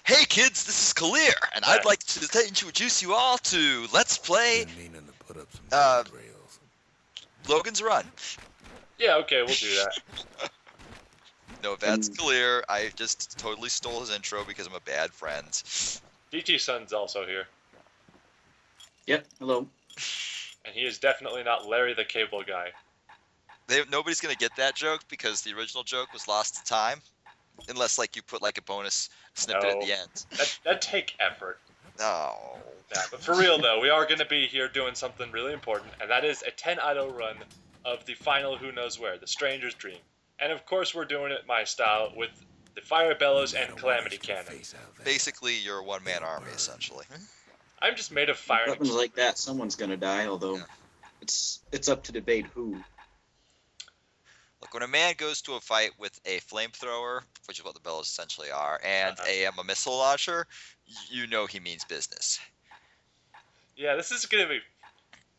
Hey kids, this is Kalir, and I'd like to introduce you all to Let's Play Logan's Run. Yeah, okay, we'll do that. No, that's Kalir. I just totally stole his intro because I'm a bad friend. DT Sun's also here. Yep, hello. And he is definitely not Larry the Cable Guy. Nobody's gonna get that joke because the original joke was lost to time. Unless, like, you put, like, a bonus snippet at the end. That'd take effort. No. Yeah, but for real, though, we are going to be here doing something really important, and that is a 10 idle run of the final Who Knows Where, The Stranger's Dream. And, of course, we're doing it my style with the Fire Bellows and Calamity Cannon. Basically, you're a one-man army, essentially. I'm just made of fire. Weapons like that, someone's going to die, although it's up to debate who. Look, when a man goes to a fight with a flamethrower, which is what the bellows essentially are, and a missile launcher, you know he means business. Yeah, this is going to be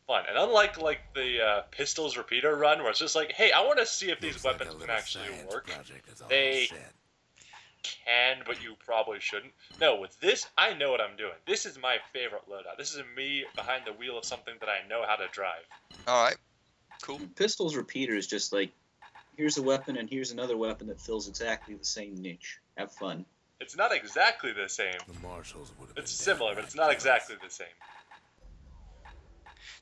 fun. And unlike, like, the Pistols Repeater run, where it's just like, hey, I want to see if these weapons can actually work. They can, but you probably shouldn't. No, with this, I know what I'm doing. This is my favorite loadout. This is me behind the wheel of something that I know how to drive. Alright, cool. Pistols Repeater is just like, here's a weapon and here's another weapon that fills exactly the same niche. Have fun. It's not exactly the same. It's similar, but it's not exactly the same.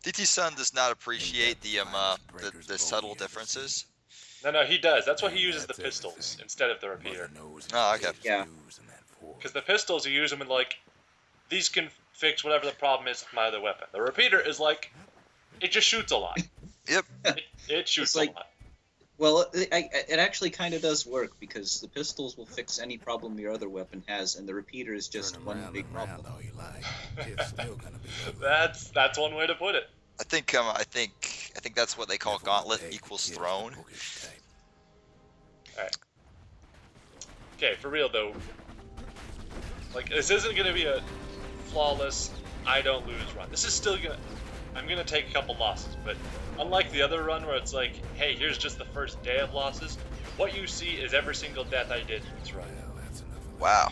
DT Sun does not appreciate the subtle differences. No, he does. That's why he uses the pistols instead of the repeater. Oh, okay. Yeah. Because the pistols, you use them in, like, these can fix whatever the problem is with my other weapon. The repeater is like, it just shoots a lot. Yep. It shoots a lot. Well, it actually kind of does work, because the pistols will fix any problem your other weapon has, and the repeater is just one big problem. That's one way to put it. I think that's what they call gauntlet equals throne. Alright. Okay, for real though. Like, this isn't gonna be a flawless I don't lose run. This is still I'm gonna take a couple losses, but unlike the other run where it's like, hey, here's just the first day of losses, what you see is every single death I did in this run. Wow.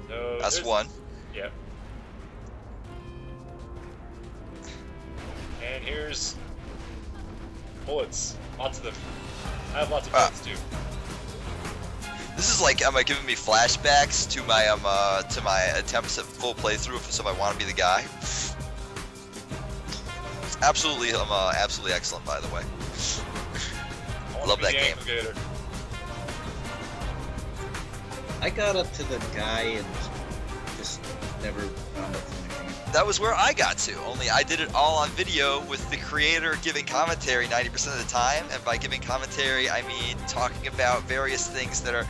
So that's one. Yep. And here's bullets. Lots of them. I have lots of bullets too. This is like, giving me flashbacks to my attempts at full playthrough, so if I want to be the guy. It's absolutely excellent, by the way. Love that game. I got up to the guy and just never found out finishing it. That was where I got to, only I did it all on video with the creator giving commentary 90% of the time, and by giving commentary I mean talking about various things that are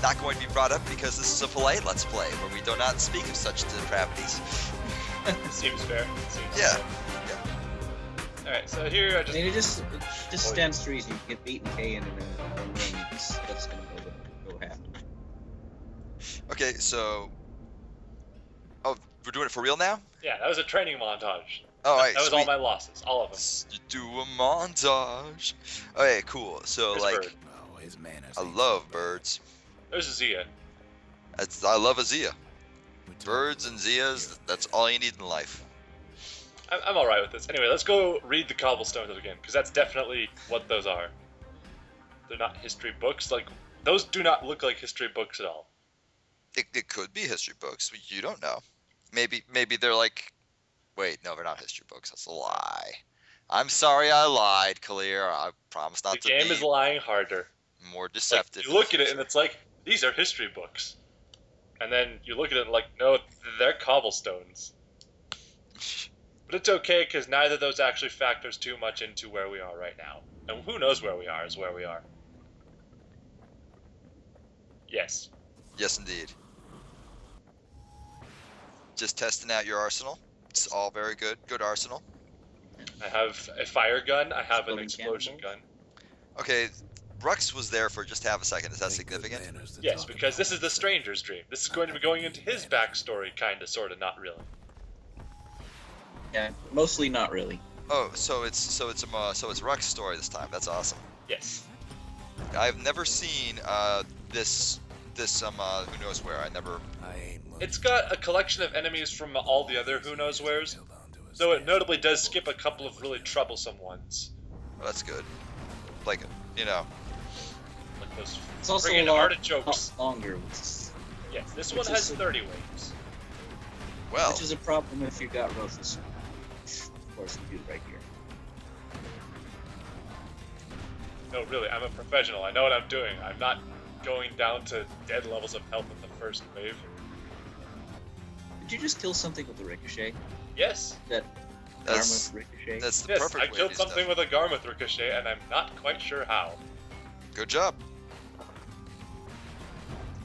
not going to be brought up because this is a polite Let's Play where we do not speak of such depravities. Seems fair. Yeah. Alright, so here I I mean, it just stands to reason. You can get beaten K in a run. That's going to go happen. Okay, so... Oh, we're doing it for real now? Yeah, that was a training montage. Oh, right, that was all my losses, all of them. You do a montage. Okay, cool. So, There's like, Bird. I love birds. There's a Zia. I love a Zia. Birds and Zias, that's all you need in life. I'm alright with this. Anyway, let's go read the cobblestones again, because that's definitely what those are. They're not history books. Like, those do not look like history books at all. It could be history books. You don't know. Maybe they're like... Wait, no, they're not history books. That's a lie. I'm sorry I lied, Kalir. I promise not to be... The game is lying harder. More deceptive. Like, you look at it and it's like, these are history books. And then you look at it and like, no, they're cobblestones. But it's okay, because neither of those actually factors too much into where we are right now. And who knows where we are is where we are. Yes. Yes, indeed. Just testing out your arsenal. It's all very good. Good arsenal. I have a fire gun. I have an explosion gun. Okay, Rux was there for just half a second. Is that significant? Yes, because this is the Stranger's Dream. This is going to be going into his backstory, kinda, sorta, not really. Yeah, mostly not really. Oh, so it's Rux's story this time. That's awesome. Yes. I've never seen this this who knows where. I never. It's got a collection of enemies from all the other who knows wheres, though it notably does skip a couple of really troublesome ones. Oh, that's good. Like, you know. Like those It's also a friggin' lot artichokes. longer, which Yes, this which one has is- 30 waves. Well, is a problem if you got Rothus. Of course, you do right here. No, really, I'm a professional. I know what I'm doing. I'm not going down to dead levels of health in the first wave. Did you just kill something with the ricochet? Yes, That that's Garmoth ricochet? that's the yes, perfect I way killed to do something stuff. with a Garmoth ricochet, and I'm not quite sure how. Good job.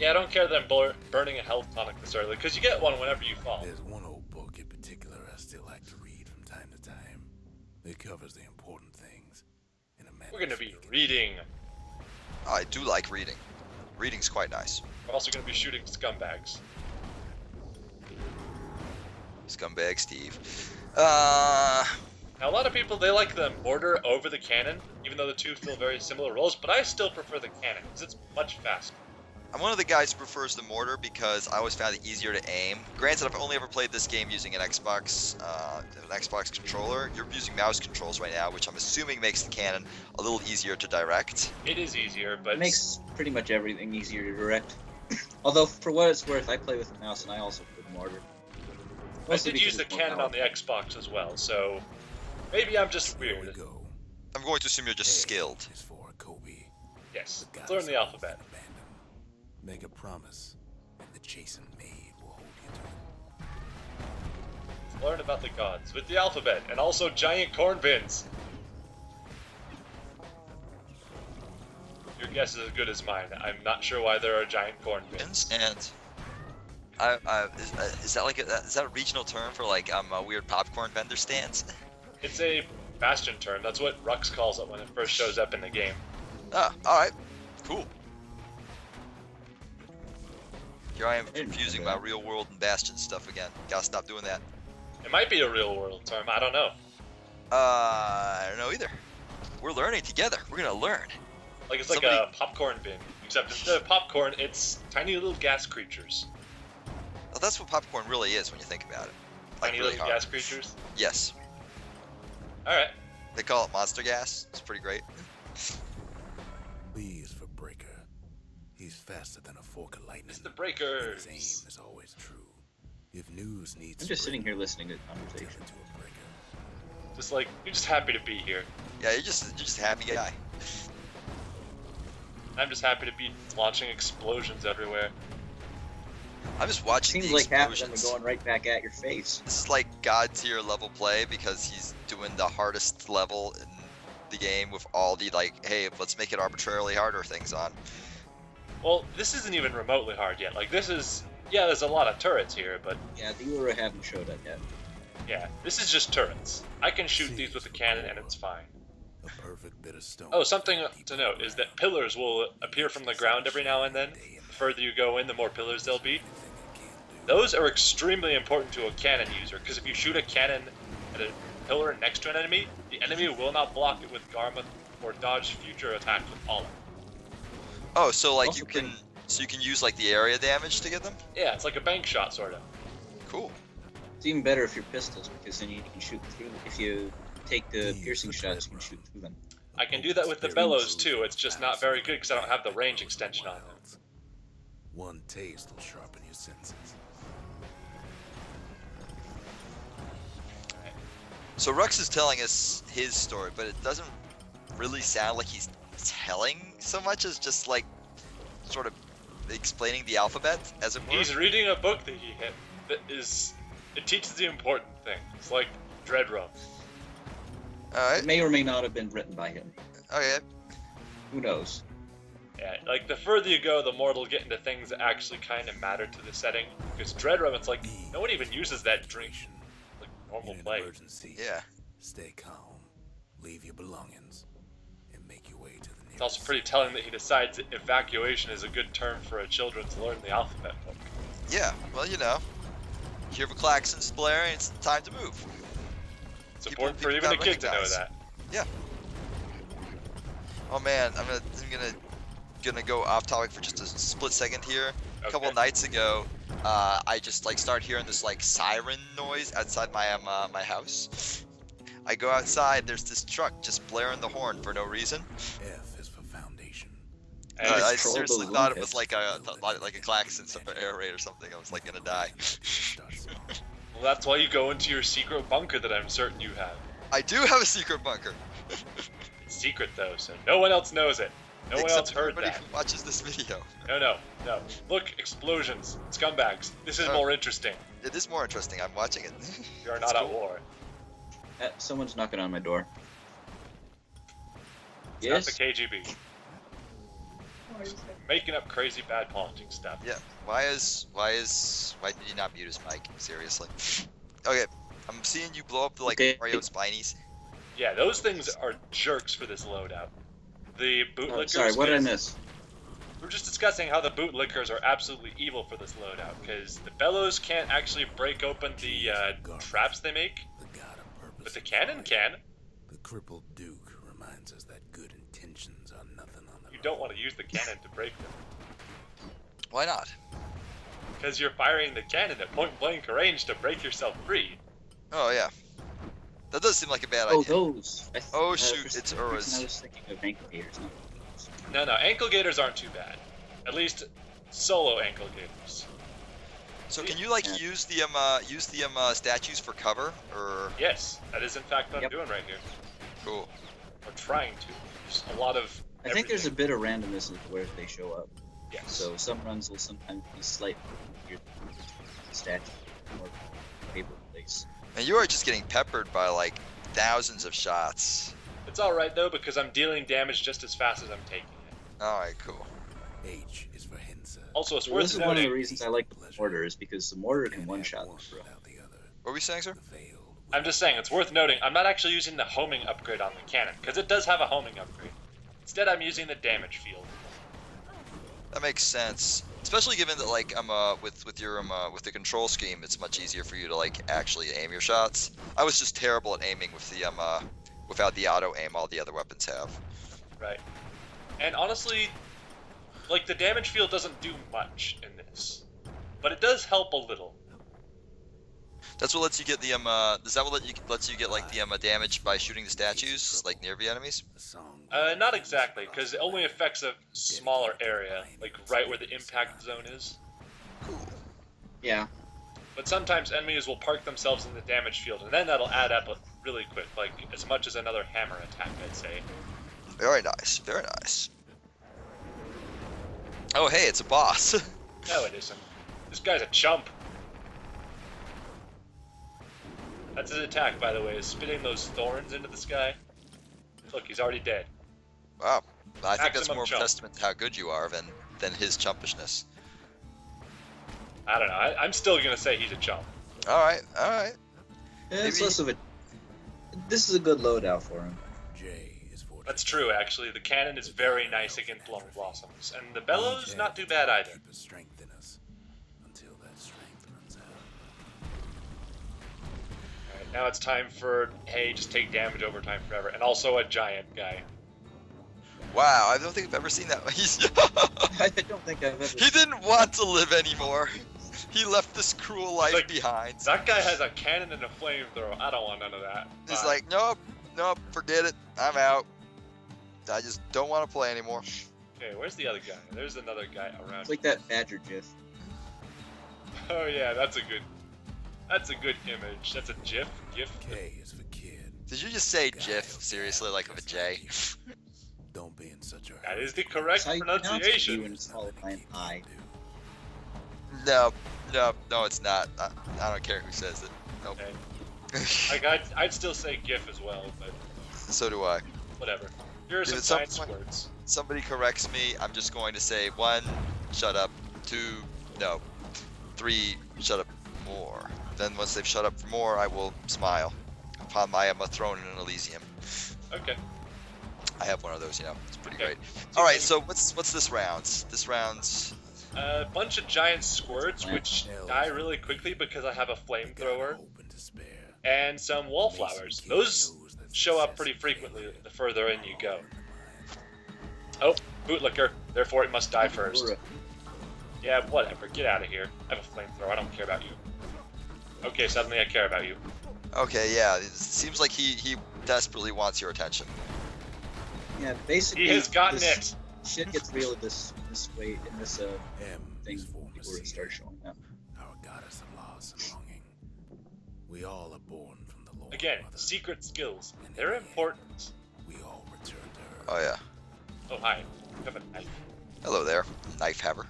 Yeah, I don't care that I'm burning a health tonic this early, because you get one whenever you fall. There's one old book in particular I still like to read from time to time. It covers the important things in a manner We're going to of be speaking. reading. I do like reading. Reading's quite nice. We're also going to be shooting scumbags. Scumbag Steve. Now, a lot of people, they like the mortar over the cannon, even though the two fill very similar roles, but I still prefer the cannon, because it's much faster. I'm one of the guys who prefers the mortar because I always found it easier to aim. Granted, I've only ever played this game using an Xbox controller. You're using mouse controls right now, which I'm assuming makes the cannon a little easier to direct. It is easier, but It makes pretty much everything easier to direct. Although, for what it's worth, I play with a mouse and I also put mortar. I Mostly did use because the it's more cannon on the powerful. Xbox as well, so maybe I'm just There we weird. go. I'm going to assume you're just A skilled. is for Kobe. Yes, The let's learn gods the of alphabet. abandon. Make a promise, and the chastened maid will hold you to it. Learn about the gods with the alphabet, and also giant corn bins. Your guess is as good as mine. I'm not sure why there are giant corn bins. And is that like is that a regional term for like weird popcorn vendor stands? It's a Bastion term. That's what Rux calls it when it first shows up in the game. Ah, all right, cool. Here I am didn't know confusing that. my real world and Bastion stuff again. Gotta stop doing that. It might be a real world term. I don't know. I don't know either. We're learning together. We're gonna learn. Like it's like Somebody- a popcorn bin, except instead of popcorn, it's tiny little gas creatures. Well, that's what popcorn really is when you think about it. Like Tiny really little hard. gas creatures. Yes. All right. They call it monster gas. It's pretty great. B is for Breaker. He's faster than a fork of lightning. It's the and Breakers. his aim is always true. If news needs I'm just sitting spreading, here listening to the tell conversation. it to a breaker. Just like you're just happy to be here. Yeah, you're just a happy guy. I'm just happy to be launching explosions everywhere. I'm just watching Seems the like half of them explosions. are going right back at your face. This is like god tier level play because he's doing the hardest level in the game with all the like, hey, let's make it arbitrarily harder things on. Well, this isn't even remotely hard yet. Like this is, yeah, there's a lot of turrets here, but Yeah, the Ura haven't showed up yet. yeah, this is just turrets. I can shoot C these is with a for cannon and core. it's fine. A perfect bit of stone. Oh, something to note is that pillars will appear from the ground every now and then. The further you go in, the more pillars there'll be. Those are extremely important to a cannon user, because if you shoot a cannon at a pillar next to an enemy, the enemy will not block it with Garmoth or dodge future attacks with Pollen. Oh, so like Also you can use like the area damage to get them? Yeah, it's like a bank shot, sort of. Cool. It's even better if you're pistols, because then you can shoot through. If you take the These piercing are shots, you can Dreadnought. shoot through them. I can do that with the bellows too, it's just not very good because I don't have the range extension on them. One taste will sharpen your senses. So Rux is telling us his story, but it doesn't really sound like he's telling so much as just like sort of explaining the alphabet, as it were. He's reading a book that it teaches the important things, like Dreadrow. Alright, It may or may not have been written by him. okay. Who knows? Yeah, like the further you go, the more it'll get into things that actually kind of matter to the setting. Because Dreadrow, it's like no one even uses that drink like normal In an play. emergency, Yeah. stay calm, leave your belongings, and make your way to the nearest. It's also pretty telling that he decides that evacuation is a good term for a children to learn the alphabet book. Yeah, well, you know. Hear the klaxons blaring, it's time to move. It's People- important for people even a gotta kid to know recognize. that. Oh man, I'm gonna gonna go off topic for just a split second here. A couple Okay. nights ago, I just like start hearing this like siren noise outside my house. I go outside. There's this truck just blaring the horn for no reason. F is for foundation. And It's I troll seriously balloon thought it pit. was like a klaxon, some air raid or something. I was like gonna die. Start small. well, that's why you go into your secret bunker that I'm certain you have. I do have a secret bunker. It's secret though, so no one else knows it. No one else Except heard everybody that. who watches this video. No. Look, explosions, scumbags. This is Oh. more interesting. It is more interesting. I'm watching it. You are It's not at cool. war. Someone's knocking on my door. It's Yes? not the KGB. Making up crazy bad politics stuff. Yeah. Why did you not mute his mic? Seriously. Okay. I'm seeing you blow up the like Okay. Mario Spinies. Yeah, those things are jerks for this loadout. The Oh, bootlickers. sorry, what did I miss? We're just discussing how the bootlickers are absolutely evil for this loadout, because the bellows can't actually break open the traps they make, The god of purpose. but the cannon can. The crippled Duke reminds us that good intentions are nothing on their You don't want to use the cannon to break them, Why not? because you're firing the cannon at point blank range to break yourself free. Oh yeah. That does seem like a bad Oh, idea. those. Oh, for shoot, some it's reason Ura's. I was thinking of ankle gators. No, ankle gators aren't too bad. At least solo ankle gators. So can you like Yeah. use the statues for cover or Yes, that is in fact what I'm Yep. doing right here. cool? Or trying to. There's a lot of I think there's a everything. bit of randomness in where they show up. Yes. So some runs will sometimes be slightly weird statue or paper place. And you are just getting peppered by like thousands of shots. It's alright though, because I'm dealing damage just as fast as I'm taking it. All right, cool. H is for Hensa. Also, it's So worth this is one of the noting, reasons I like the mortar, is because the mortar can Can't one have shot one the throw. without the other. What were we saying, sir? The veiled I'm just saying, it's worth noting, I'm not actually using the homing upgrade on the cannon, because it does have a homing upgrade. Instead, I'm using the damage field. That makes sense, especially given that like with the control scheme, it's much easier for you to like actually aim your shots. I was just terrible at aiming with the without the auto aim all the other weapons have. Right. And honestly, like, the damage field doesn't do much in this. But it does help a little. That's what lets you get the Is that what lets you get like the damage by shooting the statues like near the enemies? the song. Not exactly, because it only affects a smaller area, like right where the impact zone is. Cool. Yeah. But sometimes enemies will park themselves in the damage field, and then that'll add up really quick, like as much as another hammer attack, I'd say. Very nice. Very nice. Oh hey, it's a boss. No, it isn't. This guy's a chump. That's his attack, by the way, is spitting those thorns into the sky. Look, he's already dead. Wow. I think that's Maximum more of a chump. testament to how good you are than his chumpishness. I don't know. I'm still gonna say he's a chump. All right. All right. It's Maybe- less of a. This is a good loadout for him. J is for That's true, actually. The cannon is very nice against long blossoms, and the bellows not too bad either. Keep a strength in us until that strength runs out. Alright, now it's time for, hey, just take damage over time forever, and also a giant guy. Wow. I don't think I've ever seen that. I don't think I've ever. He didn't want to live anymore. He left this cruel life Like, behind. That guy has a cannon and a flamethrower. I don't want none of that. He's Bye. like, nope, forget it. I'm out. I just don't want to play anymore. Okay, where's the other guy? There's another guy around. It's like that badger gif. Oh yeah, that's a good image. That's a GIF. K is for kid. Did you just say GIF? Seriously, like with a J? Don't be in such a That hurry. is the correct That's how you pronounce it, pronunciation. when it's followed by an I. No, it's not. I don't care who says it. Nope. Okay. I'd still say GIF as well, but So do I. whatever. Here are If some it's science something- words. Somebody corrects me, I'm just going to say 1, shut up. 2, no. 3, shut up more. Then once they've shut up for more, I will smile upon my throne in Elysium. Okay. I have one of those, it's pretty Okay. great. All right, so what's this round? This round's A bunch of giant squirts, which Hell. die really quickly because I have a The god flamethrower, of hope and despair. and some wallflowers. Those show up pretty frequently the further in you go. Oh, bootlicker. Therefore, it must die first. Ura. Yeah, whatever. Get out of here. I have a flamethrower. I don't care about you. Okay, suddenly I care about you. Okay, yeah. It seems like he desperately wants your attention. Yeah, basically. He has gotten this it. Shit gets real this way in this M thing is for before it Messiah, starts showing up. our goddess of loss and longing. We all are born from the Lord. Again, Mother. secret skills. And They're in the end, important. We all return to her. Oh yeah. Oh, hi. You have a knife. Hello there, knife haver.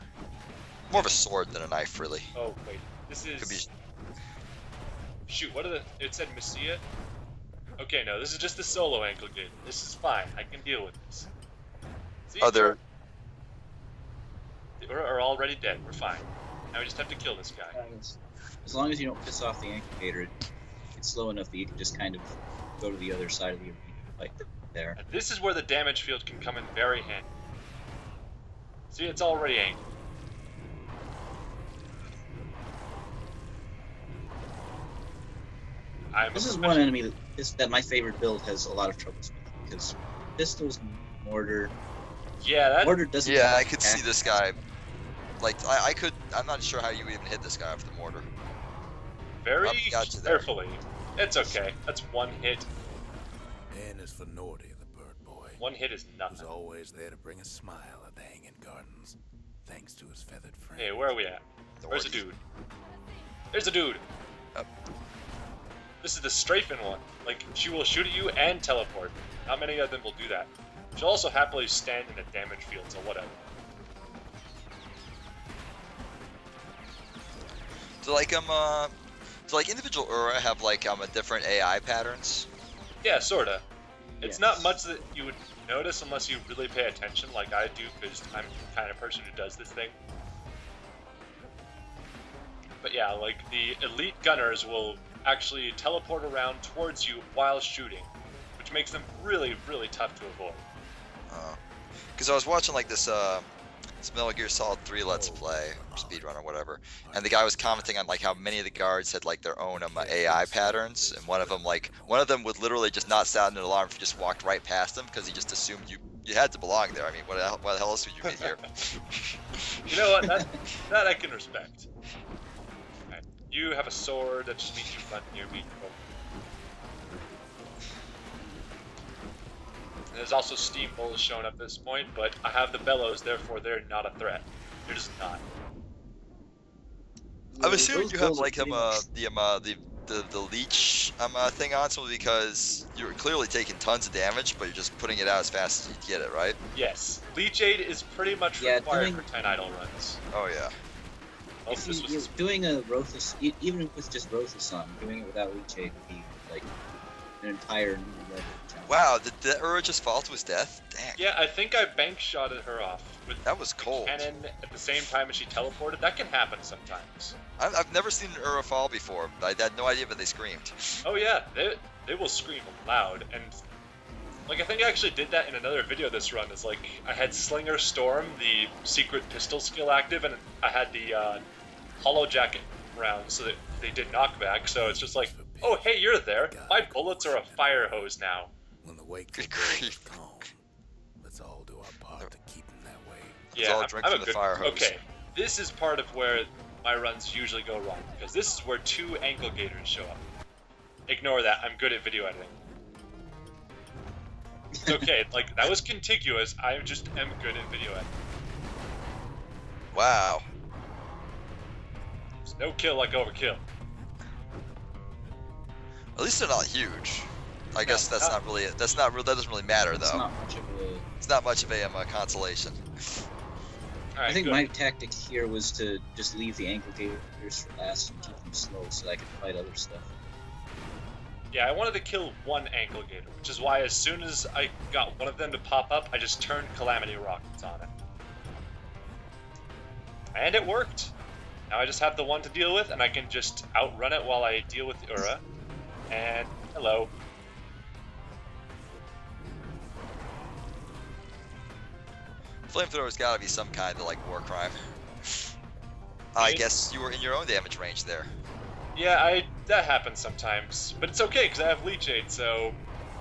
More of a sword than a knife, really. Oh, wait. This is... Could be. Shoot, what are the... It said Messiah? Okay, no, this is just the solo ankle game. This is fine. I can deal with this. See, Other. We're already dead. We're fine. Now we just have to kill this guy. As long as you don't piss off the incubator, it's slow enough that you can just kind of go to the other side of the arena, like there. And this is where the damage field can come in very handy. See, it's already angled. This is one enemy that my favorite build has a lot of troubles with, because pistols, mortar. Yeah, that... Mortar doesn't. Yeah, have I could see this guy. Like I could. I'm not sure how you even hit this guy with the mortar. very Got you there. carefully. It's okay. That's one hit. N is for Nordy, the bird boy. One hit is Who's nothing. always there to bring a smile at the Hanging Gardens, thanks to his feathered friend. Hey, where are we at? Where's the dude? There's a dude. Up. This is the strafing one. Like, she will shoot at you and teleport. Not many of them will do that. She'll also happily stand in a damage field, so whatever. Do like individual Ura have like a different AI patterns? Yeah, sorta. It's Yes. not much that you would notice unless you really pay attention like I do, because I'm the kind of person who does this thing. But yeah, like the elite gunners will actually teleport around towards you while shooting, which makes them really, really tough to avoid. Because I was watching like this Metal Gear Solid 3 Let's Play, or speedrun or whatever, and the guy was commenting on like how many of the guards had like their own AI patterns, and one of them would literally just not sound an alarm if you just walked right past them because he just assumed you had to belong there. I mean, what the hell else would you be here? You know what? That I can respect. Right. You have a sword that just means you run near me. And there's also steam bullets showing up at this point, but I have the bellows, therefore they're not a threat. They're just not. I'm assuming Those you have builds are like pretty much- the leech thing on simply because you're clearly taking tons of damage, but you're just putting it out as fast as you get it, right? Yes, Leech Aid is pretty much Yeah, required doing- for 10 idle runs. Oh yeah. Also, this If was you're doing a Rothus, even with just Rothusan, doing it without Leech Aid would be like an entire new level challenge. Wow, did the Ura just fall to his death? Dang. yeah, I think I bank shotted her off with That was cold. cannon at the same time as she teleported. That can happen sometimes. I've never seen an Ura fall before. I had no idea, but they screamed. Oh yeah, they will scream loud, and like I think I actually did that in another video this run. Is like I had Slinger Storm, the secret pistol skill active, and I had the Hollow Jacket round, so that they did knockback. So it's just like, oh hey, you're there. My bullets are a fire hose now. When the wake Good of gold is grief. calm, let's all do our part to keep them that way. Let's all drink from the fire hose. Okay, this is part of where my runs usually go wrong, because this is where 2 ankle gators show up. Ignore that, I'm good at video editing. It's okay, like, that was contiguous, I just am good at video editing. Wow. There's no kill like overkill. At least they're not huge. I guess No, that doesn't really matter It's though. not much of a. It's not much of a consolation. Alright, I think good. my tactic here was to just leave the ankle gators for last and keep them slow so that I could fight other stuff. Yeah, I wanted to kill one ankle gator, which is why as soon as I got one of them to pop up, I just turned Calamity Rockets on it. And it worked! Now I just have the one to deal with, and I can just outrun it while I deal with the Ura. And hello. Flamethrower's gotta be some kind of like war crime. I guess you were in your own damage range there. Yeah, that happens sometimes, but it's okay because I have Leech Aid, so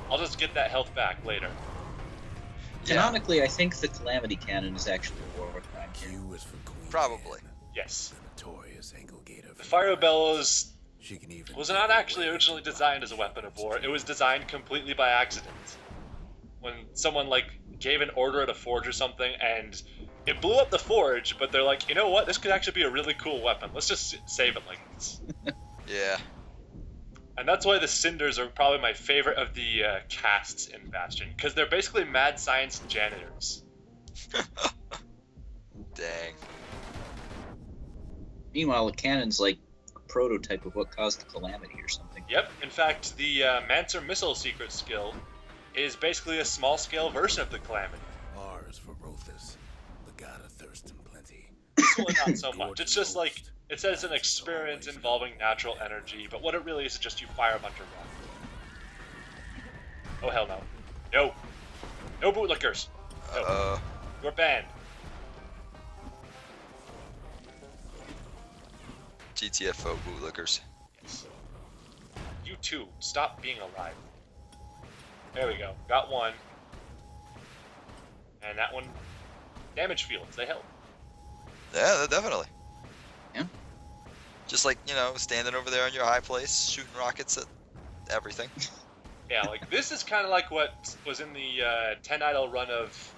I'll just get that health back later. Canonically, I think the Calamity Cannon is actually a war crime here. Q is for Queen Probably. Anne, Yes. the notorious ankle gator. The Fire Bellows She can even was take not away actually originally designed as a weapon of war. It was designed completely by accident. When someone like gave an order at a forge or something, and it blew up the forge, but they're like, you know what? This could actually be a really cool weapon. Let's just save it like this. Yeah. And that's why the Cinders are probably my favorite of the casts in Bastion, because they're basically mad science janitors. Dang. Meanwhile, the cannon's like a prototype of what caused the Calamity or something. Yep. In fact, the Mancer missile secret skill is basically a small-scale version of the Calamity. R is for Rothus, the god of thirst and plenty. Well, not so much. It's just like, it says an experiment involving natural energy, but what it really is just you fire a bunch of rockets. Oh, hell no. No. No bootlickers. No. You're banned. GTFO bootlickers. Yes. You too. Stop being alive. There we go. Got one. And that one, damage fields, they help. Yeah, definitely. Yeah. Just like, you know, standing over there in your high place, shooting rockets at everything. Yeah, like this is kind of like what was in the 10 Idol run of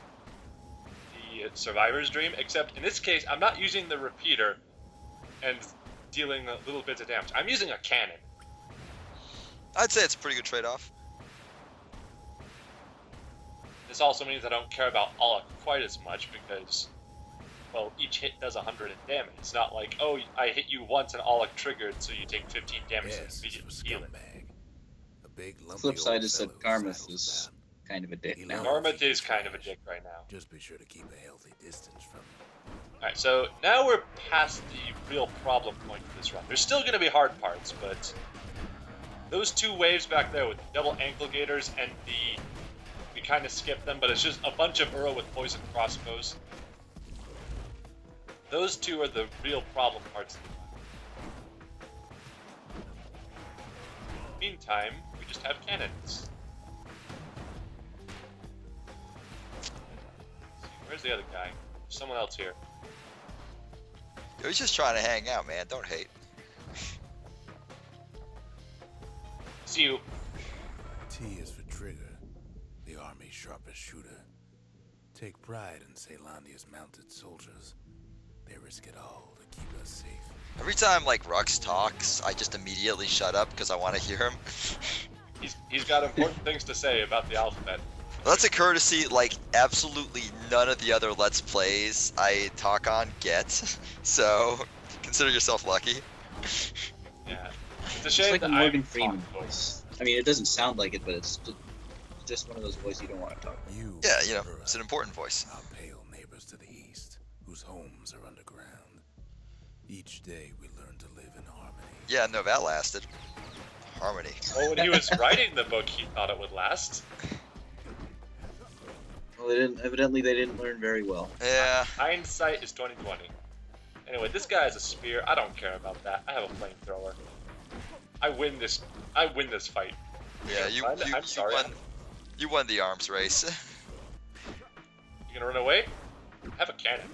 the Survivor's Dream, except in this case, I'm not using the repeater and dealing little bits of damage. I'm using a cannon. I'd say it's a pretty good trade-off. This also means I don't care about Alec quite as much because, well, each hit does 100 in damage. It's not like, oh, I hit you once and Alec triggered, so you take 15 damage and Yes, immediately for heal it. scumbag. A big lumpy Flip side old is that fellow who Garmouth saddles is down. kind of a dick now. Garmouth is kind of a dick right now. Just be sure to keep a healthy distance from him. Alright, so now we're past the real problem point of this run. There's still going to be hard parts, but those two waves back there with the double ankle gators and the... We kind of skipped them, but it's just a bunch of Uro with poison crossbows. Those two are the real problem parts. Meantime, we just have cannons. Where's the other guy? There's someone else here. He was just trying to hang out, man. Don't hate. See you. T is for Trigger, the army's sharpest shooter. Take pride in Ceylondia's mounted soldiers. They risk it all to keep us safe. Every time, like, Rux talks, I just immediately shut up because I want to hear him. He's got important things to say about the alphabet. Well, that's a courtesy, like, absolutely none of the other Let's Plays I talk on get. So, consider yourself lucky. Yeah. It's a It's shame like that a Morgan I'm Freeman talking. voice. I mean, it doesn't sound like it, but it's just one of those voices you don't want to talk. You, Yeah, you know, Ura, it's an important voice. our pale neighbors to the east, whose homes are underground. Each day we learn to live in harmony. Yeah, no, that lasted. Harmony. Well, when he was writing the book, he thought it would last. Well, they didn't. Evidently, they didn't learn very well. Yeah. Hindsight is 20/20. Anyway, this guy has a spear. I don't care about that. I have a flamethrower. I win this fight. Yeah, I'm sorry. You won the arms race. You gonna run away? Have a cannon.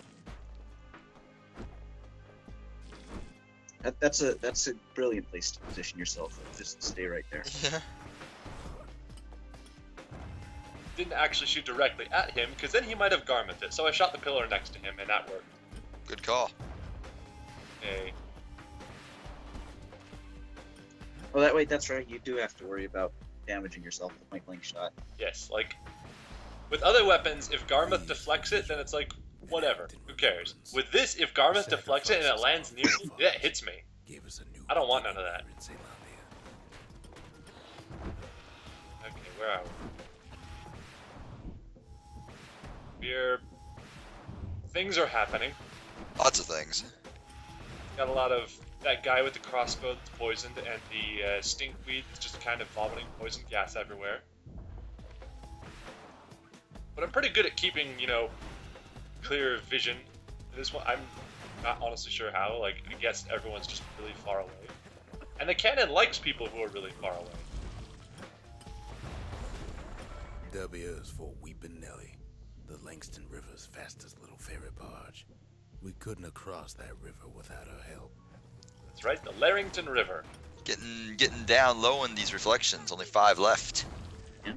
That's a brilliant place to position yourself. Just stay right there. Yeah. Didn't actually shoot directly at him, because then he might have Garmouthed it. So I shot the pillar next to him, and that worked. Good call. Hey. Oh, that way, that's right. You do have to worry about damaging yourself with my link shot. Yes, like with other weapons, if Garmouth deflects it, then it's like whatever. Who cares? With this, if Garmouth deflects it and it lands near me, that hits me. Gave us a new I don't want none of that. in Ceylondia. Okay, where are we? Things are happening. Lots of things. Got a lot of that guy with the crossbow that's poisoned, and the stinkweed that's just kind of vomiting poison gas everywhere. But I'm pretty good at keeping, clear vision. This one, I'm not honestly sure how. Like, I guess everyone's just really far away. And the cannon likes people who are really far away. W is for Weepin' Nelly, the Langston River's fastest little ferry barge. We couldn't have crossed that river without her help. That's right, the Larrington River. Getting down low in these reflections. Only 5 left. Yeah.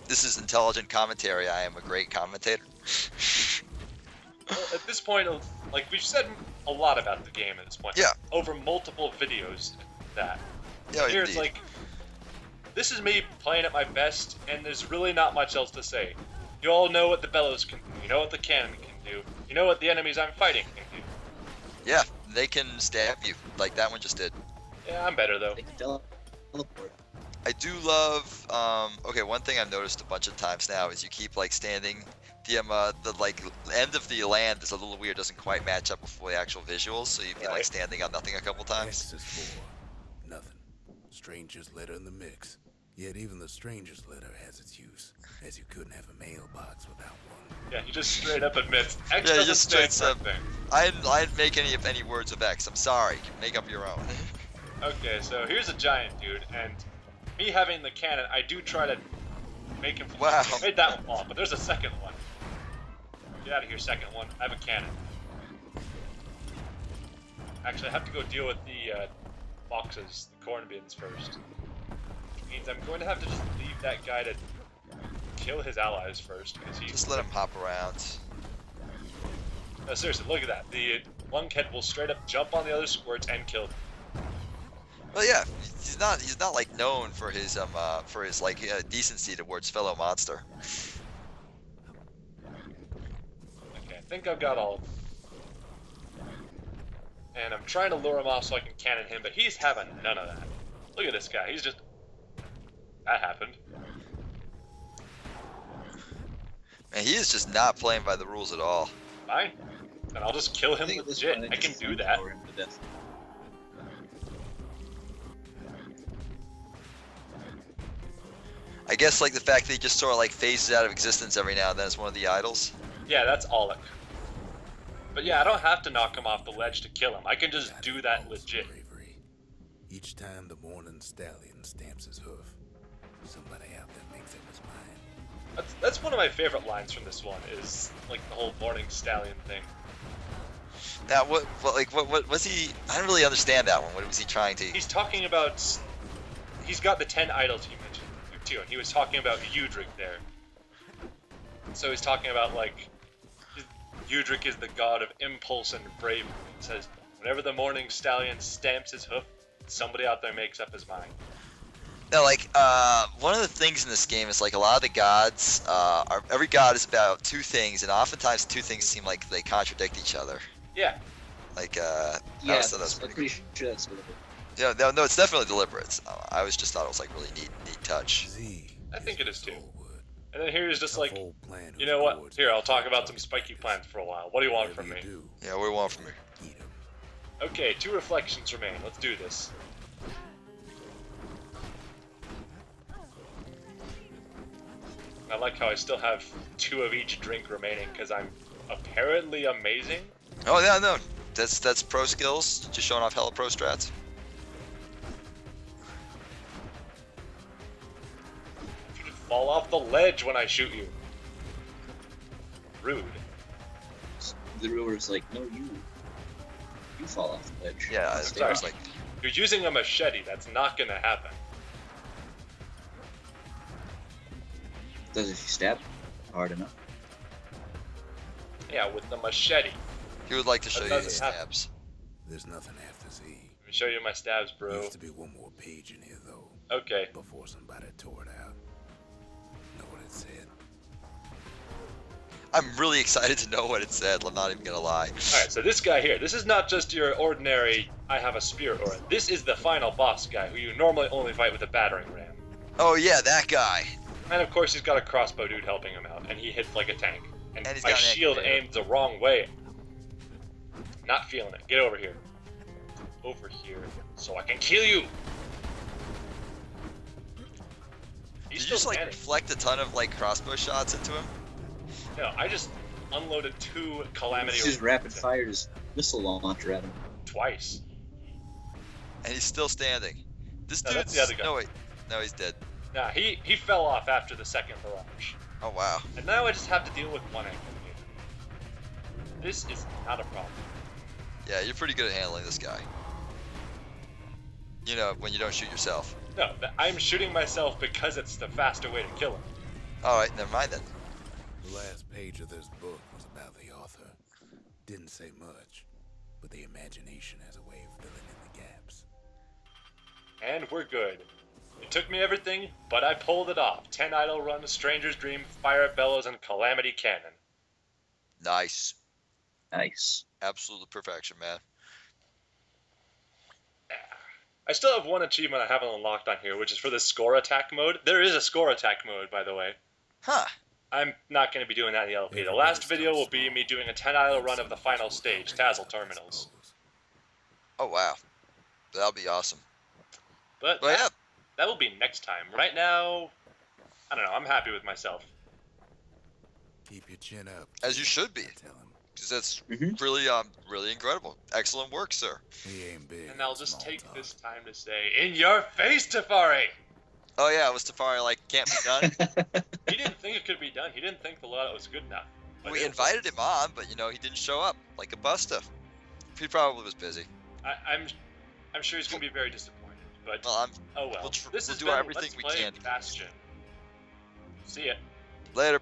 This is intelligent commentary. I am a great commentator. Well, at this point, like, we've said a lot about the game at this point. Yeah. Over multiple videos, that. Yeah, Here it's indeed. like, this is me playing at my best, and there's really not much else to say. You all know what the bellows can do. You know what the cannon can do. You know what the enemies I'm fighting can do. Yeah, they can stab you like that one just did. Yeah, I'm better though. They can teleport. I do love. Okay, one thing I've noticed a bunch of times now is you keep like standing. The like end of the land is a little weird. Doesn't quite match up with the actual visuals, so you'd be like Right. standing on nothing a couple times. X is for nothing. Stranger's letter in the mix. Yet even the stranger's letter has its use, as you couldn't have a mailbox without one. Yeah, he just straight up admits X Yeah, he doesn't just stand straight for up- anything. I didn't make any words of X. I'm sorry. Make up your own. Okay, so here's a giant dude, and me having the cannon, I do try to make him. Wow. I made that one fall, but there's a second one. Get out of here, second one. I have a cannon. Actually, I have to go deal with the boxes, the corn bins first. Which means I'm going to have to just leave that guy to kill his allies first, because he's... Just let him hop around. No, seriously, look at that. The lunkhead will straight up jump on the other squirts and kill them. Well, yeah, he's not like known for his like decency towards fellow monster. Okay, I think I've got all of them. And I'm trying to lure him off so I can cannon him, but he's having none of that. Look at this guy, he's just... That happened. Man, he is just not playing by the rules at all. Fine. And I'll just kill I him think at this legit. point I can just do that. power him to death. I guess like the fact that he just sort of like phases out of existence every now and then is one of the idols. Yeah, that's Alec. But yeah, I don't have to knock him off the ledge to kill him. I can just do that legit. Bravery. Each time the morning stallion stamps his hoof, somebody out there makes up his mind. That's one of my favorite lines from this one, is like the whole morning stallion thing. Now, what was he? I don't really understand that one. What was he trying to? He's talking about... He's got the 10 idols he mentioned, too, and he was talking about Udric there. So he's talking about, like, Udric is the god of impulse and bravery. It says, whenever the morning stallion stamps his hoof, somebody out there makes up his mind. Now, like, one of the things in this game is like a lot of the gods every god is about 2 things, and oftentimes 2 things seem like they contradict each other. Yeah. Like, Yeah, that's I'm pretty pretty sure that's what it is. Yeah, no, it's definitely deliberate. I just thought it was like really neat touch. Z I think it is too. Soulwood. And then here's just like, Tough old plan you whose know what? boards Here, I'll make talk you about some tough spiky like plans this. for a while. What do you want from Whatever me? you do, Yeah, what do you want from me? eat 'em. Okay, 2 reflections remain. Let's do this. I like how I still have 2 of each drink remaining because I'm apparently amazing. Oh yeah, no, that's pro skills. Just showing off hella pro strats. You just fall off the ledge when I shoot you. Rude. The ruler's like, no, you fall off the ledge. Yeah, Stay I sorry. was off. like, You're using a machete. That's not gonna happen. Does if you stab hard enough. Yeah, with the machete. he would like to show That you his doesn't happen. stabs. There's nothing after Z. Let me show you my stabs, bro. Needs to be one more page in here though, Okay. before somebody tore it out. Know what it said? I'm really excited to know what it said. I'm not even gonna lie. Alright, so this guy here, this is not just your ordinary I have a spear aura. This is the final boss guy who you normally only fight with a battering ram. Oh yeah, that guy. And of course he's got a crossbow dude helping him out, and he hits like a tank. And And he's my got an shield anti-air. aimed the wrong way. Not feeling it. Get over here. Over here, so I can kill you! Did He's you still just like standing. reflect a ton of like crossbow shots into him? No, I just unloaded 2 calamity He just orb rapid at him fired his missile launcher at him. twice. And he's still standing. This No, dude's that's the other guy. no wait, no he's dead. Nah, he fell off after the second barrage. Oh wow. And now I just have to deal with one ankle here. This is not a problem. Yeah, you're pretty good at handling this guy. You know, when you don't shoot yourself. No, I'm shooting myself because it's the faster way to kill him. Alright, never mind then. The last page of this book was about the author. Didn't say much, but the imagination has a way of filling in the gaps. And we're good. It took me everything, but I pulled it off. 10 Idle Run, Stranger's Dream, Fire at Bellows, and Calamity Cannon. Nice. Nice. Absolute perfection, man. I still have one achievement I haven't unlocked on here, which is for the score attack mode. There is a score attack mode, by the way. Huh. I'm not going to be doing that in the LP. The last video will be me doing a 10 Idle Run of the final stage, Tassel Terminals. Oh wow. That'll be awesome. But Well, yeah. that will be next time. Right now, I don't know, I'm happy with myself. Keep your chin up. As you should be. I tell him. Because that's Mhm. really incredible. Excellent work, sir. He ain't big. And I'll on just small take talk. this time to say, in your face, Tafari! Oh yeah, was Tafari like can't be done? He didn't think it could be done. He didn't think the loadout was good enough. But We it invited was. him on, but you know he didn't show up like a busta. He probably was busy. I'm sure he's going to be very disappointed. But, Well, oh well. we'll This we'll has do been everything Let's we Play can. Bastion. See ya. Later.